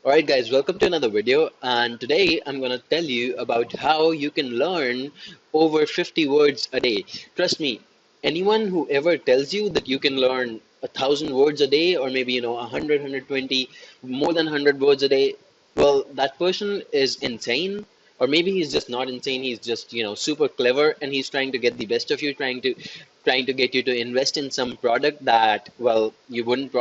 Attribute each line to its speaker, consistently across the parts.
Speaker 1: Alright guys, welcome to another video, and today I'm going to tell you about how you can learn over 50 words a day. Trust me, anyone who ever tells you that you can learn 1,000 words a day, or maybe 100, 120, more than 100 words a day, well, that person is insane. Or maybe he's just not insane, he's just super clever, and he's trying to get the best of you, trying to get you to invest in some product that, well, you wouldn't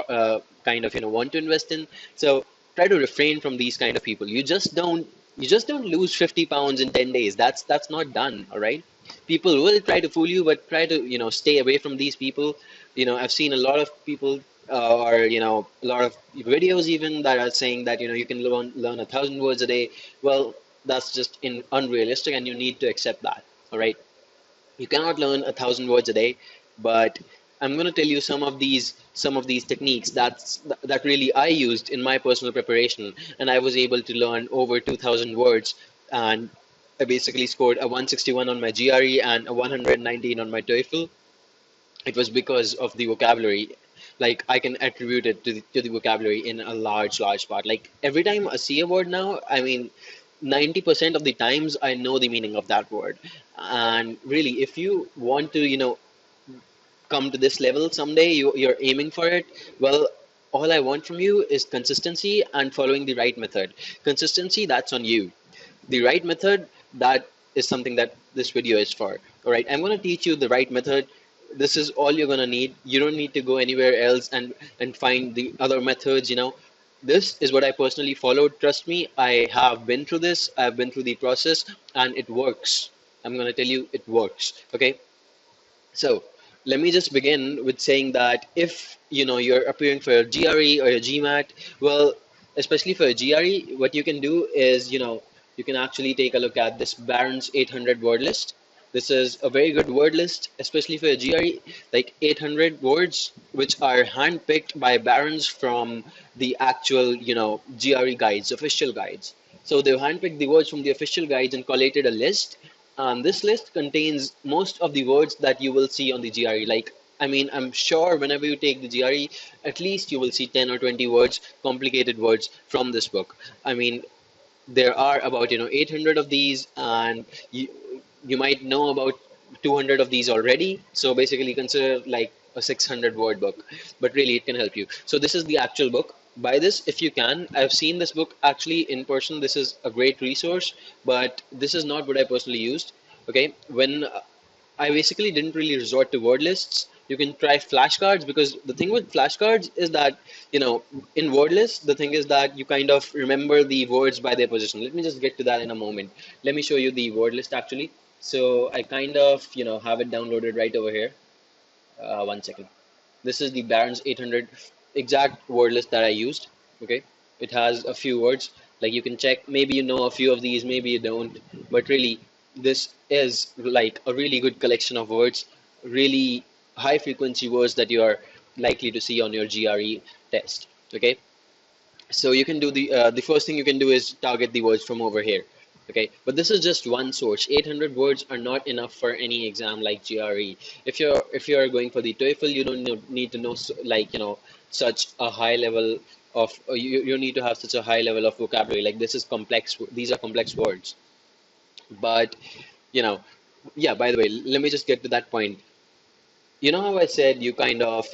Speaker 1: kind of want to invest in. So try to refrain from these kind of people. You just don't lose 50 pounds in 10 days. That's not done. All right. People will try to fool you, but try to stay away from these people. I've seen a lot of people, or a lot of videos even, that are saying that you can learn 1,000 words a day. Well, that's just unrealistic, and you need to accept that. All right. You cannot learn 1,000 words a day, but I'm going to tell you some of these techniques that really I used in my personal preparation, and I was able to learn over 2,000 words, and I basically scored a 161 on my GRE and a 119 on my TOEFL. It was because of the vocabulary. Like, I can attribute it to the vocabulary in a large part. Like, every time I see a word now, I mean, 90% of the times I know the meaning of that word. And really, if you want to come to this level someday, you're aiming for it, well, all I want from you is consistency and following the right method. Consistency, that's on you. The right method, that is something that this video is for. All right, I'm going to teach you the right method. This is all you're going to need. You don't need to go anywhere else and find the other methods. This is what I personally followed. Trust me, I have been through this. I've been through the process, and it works. I'm going to tell you, it works. Okay. So let me just begin with saying that if you're appearing for a GRE or a GMAT, well, especially for a GRE, what you can do is you can actually take a look at this Barron's 800 word list. This is a very good word list, especially for a GRE, like 800 words, which are handpicked by Barron's from the actual GRE guides, official guides. So they've handpicked the words from the official guides and collated a list, and this list contains most of the words that you will see on the GRE. Like, I mean, I'm sure whenever you take the GRE, at least you will see 10 or 20 words, complicated words from this book. I mean, there are about 800 of these, and you might know about 200 of these already. So basically, consider like a 600 word book, but really it can help you. So this is the actual book. Buy this if you can. I've seen this book actually in person. This is a great resource, but this is not what I personally used. Okay, when I basically didn't really resort to word lists. You can try flashcards, because the thing with flashcards is that, in word lists, the thing is that you kind of remember the words by their position. Let me just get to that in a moment. Let me show you the word list actually. So I kind of, have it downloaded right over here. One second. This is the Barron's 800 exact word list that I used. Okay. It has a few words. Like, you can check. Maybe you know a few of these, maybe you don't. But really, this is like a really good collection of words, really high frequency words that you are likely to see on your GRE test. Okay. So you can do the first thing you can do is target the words from over here. Okay, but this is just one source. 800 words are not enough for any exam like GRE. If you're going for the TOEFL, you don't need to know like such a high level of you need to have such a high level of vocabulary. Like, this is complex. These are complex words. But you know, yeah. By the way, let me just get to that point. You know how I said you kind of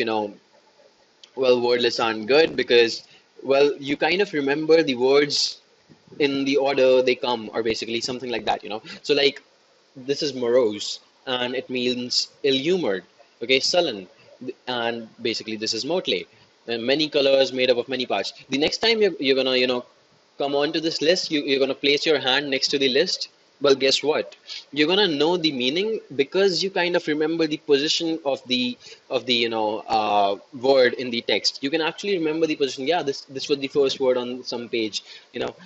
Speaker 1: well, word lists aren't good because, well, you kind of remember the words in the order they come, or basically something like that. So, like, this is morose, and it means ill-humored. Okay, sullen, and basically this is motley, and many colors made up of many parts. The next time you're gonna come onto this list, you're gonna place your hand next to the list. Well, guess what? You're gonna know the meaning because you kind of remember the position of the word in the text. You can actually remember the position. Yeah, this was the first word on some page.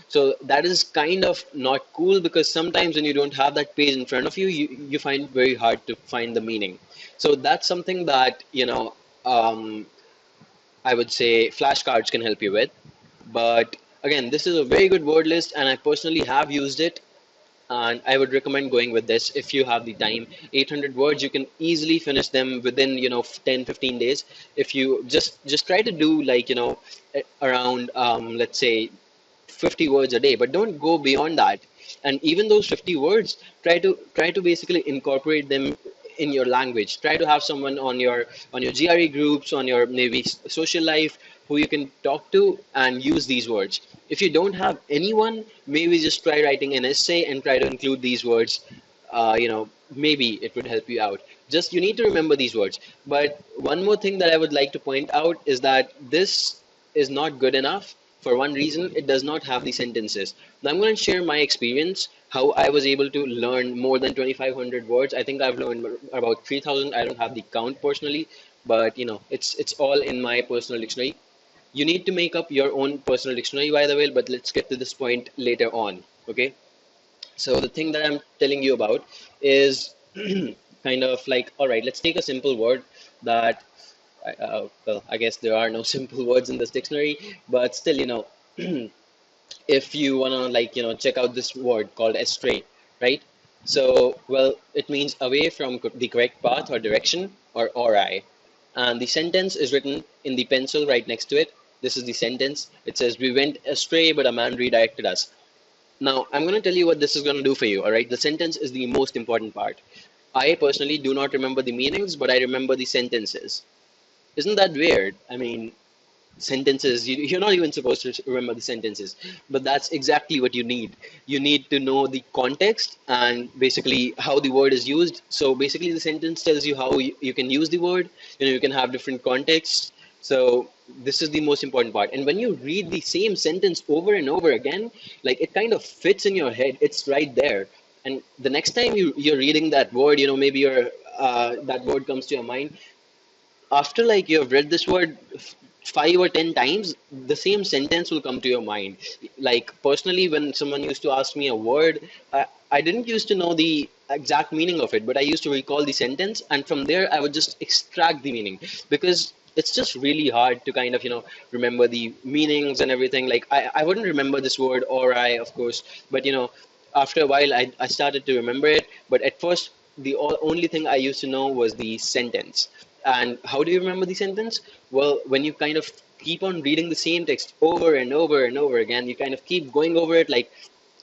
Speaker 1: So that is kind of not cool, because sometimes when you don't have that page in front of you, you find it very hard to find the meaning. So that's something that I would say flashcards can help you with. But again, this is a very good word list, and I personally have used it, and I would recommend going with this if you have the time. 800 words, you can easily finish them within 10, 15 days. If you just try to do like around let's say 50 words a day, but don't go beyond that. And even those 50 words, try to basically incorporate them in your language. Try to have someone on your GRE groups, on your maybe social life, who you can talk to and use these words. If you don't have anyone, maybe just try writing an essay and try to include these words. Maybe it would help you out. Just you need to remember these words. But one more thing that I would like to point out is that this is not good enough. For one reason, it does not have the sentences. Now I'm going to share my experience, how I was able to learn more than 2,500 words. I think I've learned about 3,000. I don't have the count personally, but it's all in my personal dictionary. You need to make up your own personal dictionary, by the way, but let's get to this point later on. Okay. So the thing that I'm telling you about is kind of like, all right, let's take a simple word that, well, I guess there are no simple words in this dictionary, but still, if you want to like, check out this word called astray, right? So, well, it means away from the correct path or direction or awry. And the sentence is written in the pencil right next to it. This is the sentence. It says, "We went astray, but a man redirected us." Now, I'm going to tell you what this is going to do for you, all right? The sentence is the most important part. I personally do not remember the meanings, but I remember the sentences. Isn't that weird? I mean, sentences, you're not even supposed to remember the sentences, but that's exactly what you need. You need to know the context and basically how the word is used. So basically the sentence tells you how you can use the word. You can have different contexts. So this is the most important part. And when you read the same sentence over and over again, like it kind of fits in your head. It's right there. And the next time you're reading that word, maybe that word comes to your mind after like you have read this word 5 or 10 times, the same sentence will come to your mind. Like personally, when someone used to ask me a word, I didn't used to know the exact meaning of it, but I used to recall the sentence, and from there I would just extract the meaning, because it's just really hard to kind of remember the meanings and everything. Like I wouldn't remember this word, or I of course, but after a while I started to remember it. But at first the only thing I used to know was the sentence. And how do you remember the sentence? Well, when you kind of keep on reading the same text over and over and over again, you kind of keep going over it, like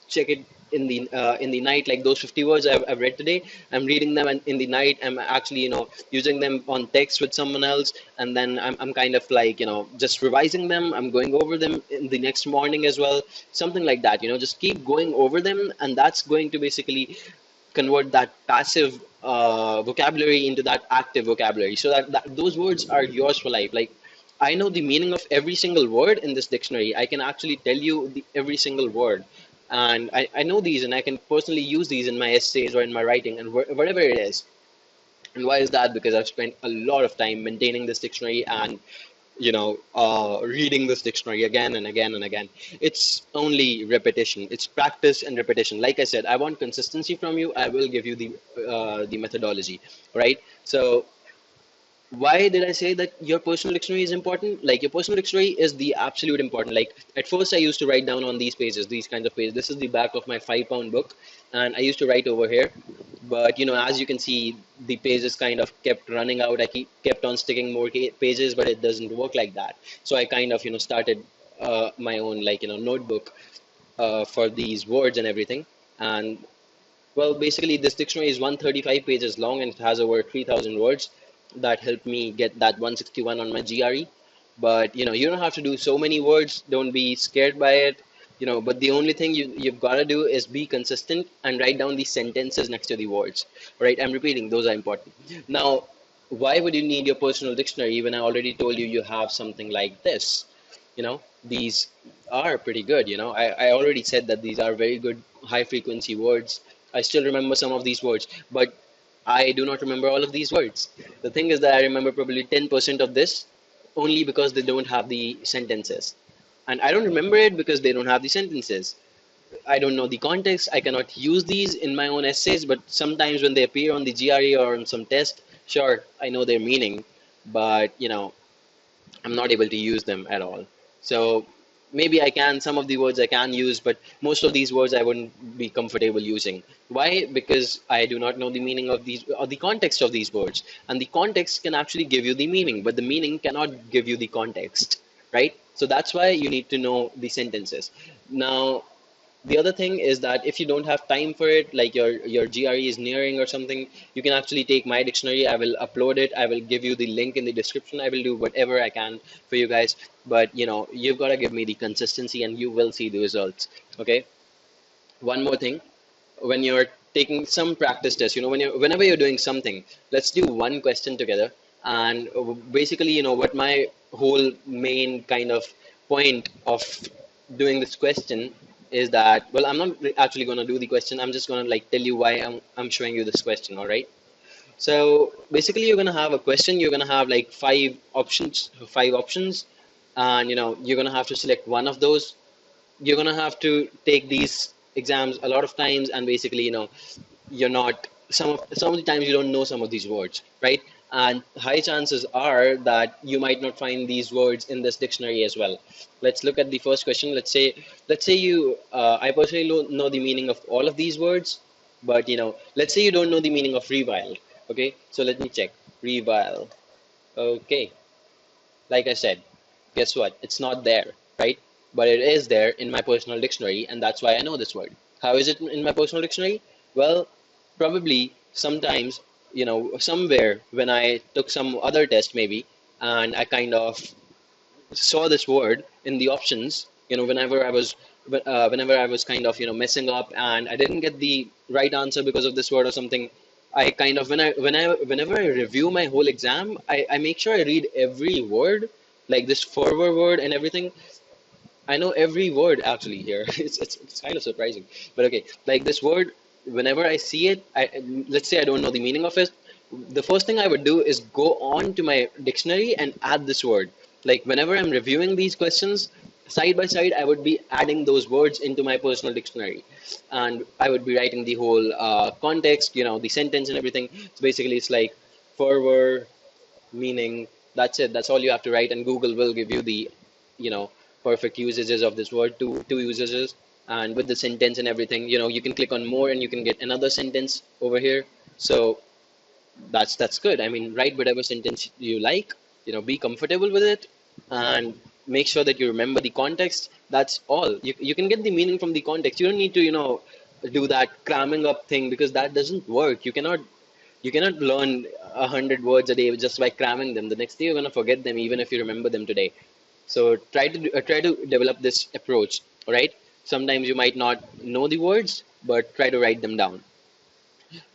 Speaker 1: check it in the night, like those 50 words I've read today. I'm reading them, and in the night I'm actually using them on text with someone else, and then I'm kind of like just revising them. I'm going over them in the next morning as well, something like that. Just keep going over them, and that's going to basically convert that passive vocabulary into that active vocabulary, so that those words are yours for life. Like I know the meaning of every single word in this dictionary. I can actually tell you every single word, and I know these, and I can personally use these in my essays or in my writing and whatever it is. And why is that? Because I've spent a lot of time maintaining this dictionary and reading this dictionary again and again and again. It's only repetition. It's practice and repetition. Like I said, I want consistency from you. I will give you the methodology, right? So why did I say that your personal dictionary is important? Like your personal dictionary is the absolute important. Like at first I used to write down on these pages, these kinds of pages. This is the back of my 5 pound book, and I used to write over here. But as you can see, the pages kind of kept running out. I kept on sticking more pages, but it doesn't work like that. So I kind of started my own like notebook for these words and everything. And well, basically, this dictionary is 135 pages long, and it has over 3,000 words. That helped me get that 161 on my GRE. But you don't have to do so many words. Don't be scared by it. But the only thing you've got to do is be consistent and write down the sentences next to the words. Right? I'm repeating; those are important. Now, why would you need your personal dictionary when I already told you you have something like this? These are pretty good. I already said that these are very good high frequency words. I still remember some of these words, but I do not remember all of these words. The thing is that I remember probably 10% of this only because they don't have the sentences. And I don't remember it because they don't have the sentences. I don't know the context. I cannot use these in my own essays, but sometimes when they appear on the GRE or on some test, sure, I know their meaning, but I'm not able to use them at all. So maybe I can, some of the words I can use, but most of these words I wouldn't be comfortable using. Why? Because I do not know the meaning of these or the context of these words. And the context can actually give you the meaning, but the meaning cannot give you the context, right? So that's why you need to know the sentences. Now, the other thing is that if you don't have time for it, like your GRE is nearing or something, you can actually take my dictionary. I will upload it. I will give you the link in the description. I will do whatever I can for you guys. But you've got to give me the consistency, and you will see the results. Okay. One more thing, when you're taking some practice test, whenever you're doing something, let's do one question together. And basically, what my whole main kind of point of doing this question is that, well, I'm not actually going to do the question. I'm just going to like tell you why I'm showing you this question. All right. So basically, you're going to have a question. You're going to have like five options, and you're going to have to select one of those. You're gonna have to take these exams a lot of times, and basically, you're not some of the times you don't know some of these words, right? And high chances are that you might not find these words in this dictionary as well. Let's look at the first question. Let's say you I personally don't know the meaning of all of these words, but let's say you don't know the meaning of revile. Okay, so let me check. Revile. Okay, like I said, guess what? It's not there, right? But it is there in my personal dictionary, and that's why I know this word. How is it in my personal dictionary? Well, probably sometimes, somewhere when I took some other test, maybe, and I kind of saw this word in the options, whenever I was kind of, messing up and I didn't get the right answer because of this word or something, I kind of, whenever I review my whole exam, I make sure I read every word, like this forward word and everything. I know every word actually here. It's kind of surprising, but okay. Like this word, whenever I see it, let's say I don't know the meaning of it. The first thing I would do is go on to my dictionary and add this word. Like whenever I'm reviewing these questions, side by side, I would be adding those words into my personal dictionary, and I would be writing the whole context, the sentence and everything. So basically, it's like forward meaning. That's it. That's all you have to write, and Google will give you the you know perfect usages of this word, two usages, and with the sentence and everything, you can click on more and you can get another sentence over here. So that's good. I mean, write whatever sentence you like, be comfortable with it, and make sure that you remember the context. That's all. You can get the meaning from the context. You don't need to do that cramming up thing, because that doesn't work. You cannot learn 100 words a day just by cramming them. The next day you're gonna forget them, even if you remember them today. So try to develop this approach. All right. Sometimes you might not know the words, but try to write them down.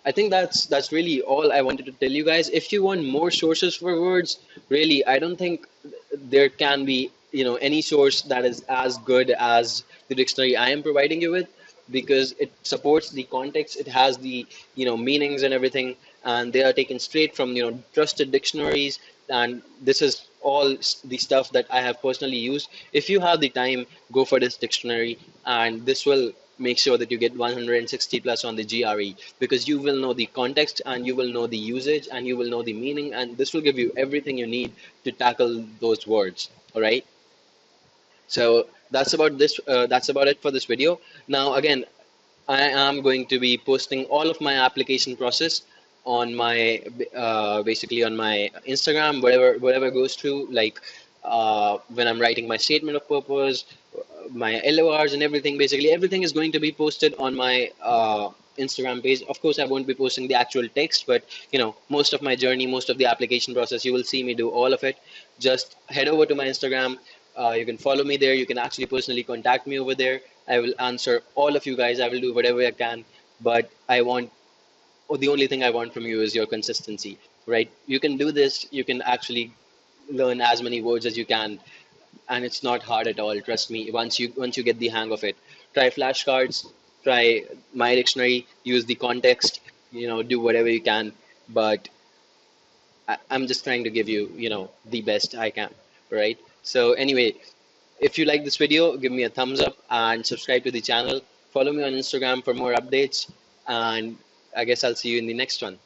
Speaker 1: I think that's really all I wanted to tell you guys. If you want more sources for words, really, I don't think there can be, any source that is as good as the dictionary I am providing you with, because it supports the context, it has the, meanings and everything, and they are taken straight from, trusted dictionaries, and this is all the stuff that I have personally used. If you have the time, go for this dictionary, and this will make sure that you get 160 plus on the GRE, because you will know the context, and you will know the usage, and you will know the meaning, and this will give you everything you need to tackle those words. All right. So that's about this. That's about it for this video. Now, again, I am going to be posting all of my application process on my basically on my Instagram, whatever goes through, like when I'm writing my statement of purpose, my LORs and everything. Basically, everything is going to be posted on my Instagram page. Of course, I won't be posting the actual text, but most of my journey, most of the application process, you will see me do all of it. Just head over to my Instagram. You can follow me there. You can actually personally contact me over there. I will answer all of you guys. I will do whatever I can. But the only thing I want from you is your consistency, right? You can do this. You can actually learn as many words as you can, and it's not hard at all. Trust me. Once you get the hang of it, try flashcards, try my dictionary, use the context, do whatever you can. But I'm just trying to give you, the best I can, right? So anyway, if you like this video, give me a thumbs up and subscribe to the channel. Follow me on Instagram for more updates, and I guess I'll see you in the next one.